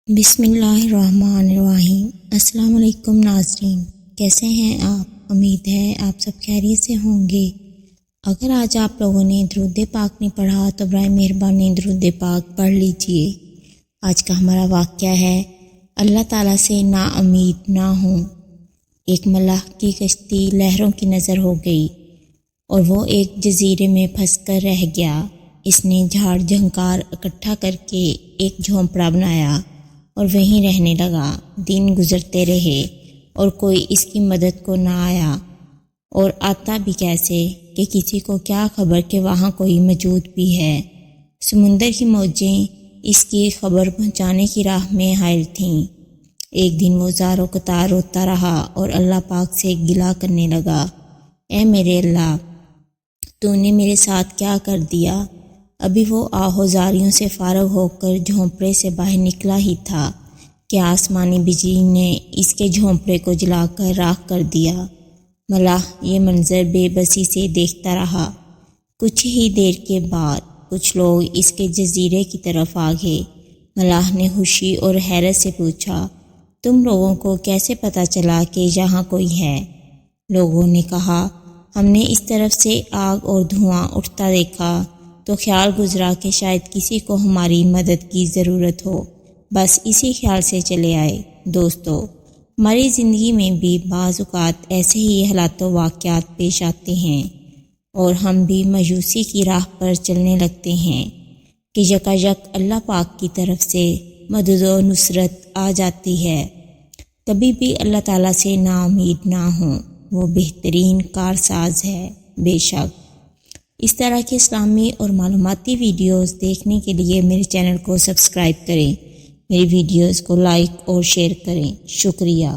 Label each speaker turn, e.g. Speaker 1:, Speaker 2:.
Speaker 1: بسم اللہ الرحمن الرحیم۔ السلام علیکم ناظرین، کیسے ہیں آپ؟ امید ہے آپ سب خیریت سے ہوں گے۔ اگر آج آپ لوگوں نے درود پاک نہیں پڑھا تو برائے مہربانی درود پاک پڑھ لیجئے۔ آج کا ہمارا واقعہ ہے اللہ تعالیٰ سے نا امید نہ ہوں۔ ایک ملاح کی کشتی لہروں کی نظر ہو گئی اور وہ ایک جزیرے میں پھنس کر رہ گیا۔ اس نے جھاڑ جھنکار اکٹھا کر کے ایک جھونپڑا بنایا اور وہیں رہنے لگا۔ دن گزرتے رہے اور کوئی اس کی مدد کو نہ آیا، اور آتا بھی کیسے کہ کسی کو کیا خبر کہ وہاں کوئی موجود بھی ہے۔ سمندر کی موجیں اس کی خبر پہنچانے کی راہ میں حائل تھیں۔ ایک دن وہ زار و قطار روتا رہا اور اللہ پاک سے گلہ کرنے لگا، اے میرے اللہ، تو نے میرے ساتھ کیا کر دیا؟ ابھی وہ آہوزاریوں سے فارغ ہو کر جھونپڑے سے باہر نکلا ہی تھا کہ آسمانی بجلی نے اس کے جھونپڑے کو جلا کر راکھ کر دیا۔ ملاح یہ منظر بے بسی سے دیکھتا رہا۔ کچھ ہی دیر کے بعد کچھ لوگ اس کے جزیرے کی طرف آ گئے۔ ملاح نے خوشی اور حیرت سے پوچھا، تم لوگوں کو کیسے پتہ چلا کہ یہاں کوئی ہے؟ لوگوں نے کہا، ہم نے اس طرف سے آگ اور دھواں اٹھتا دیکھا تو خیال گزرا کہ شاید کسی کو ہماری مدد کی ضرورت ہو، بس اسی خیال سے چلے آئے۔ دوستو، ہماری زندگی میں بھی بعض اوقات ایسے ہی حالات و واقعات پیش آتے ہیں اور ہم بھی مایوسی کی راہ پر چلنے لگتے ہیں کہ یکایک اللہ پاک کی طرف سے مدد و نصرت آ جاتی ہے۔ کبھی بھی اللہ تعالیٰ سے نا امید نہ ہوں، وہ بہترین کارساز ہے۔ بے شک اس طرح کے اسلامی اور معلوماتی ویڈیوز دیکھنے کے لیے میرے چینل کو سبسکرائب کریں، میری ویڈیوز کو لائک اور شیئر کریں۔ شکریہ۔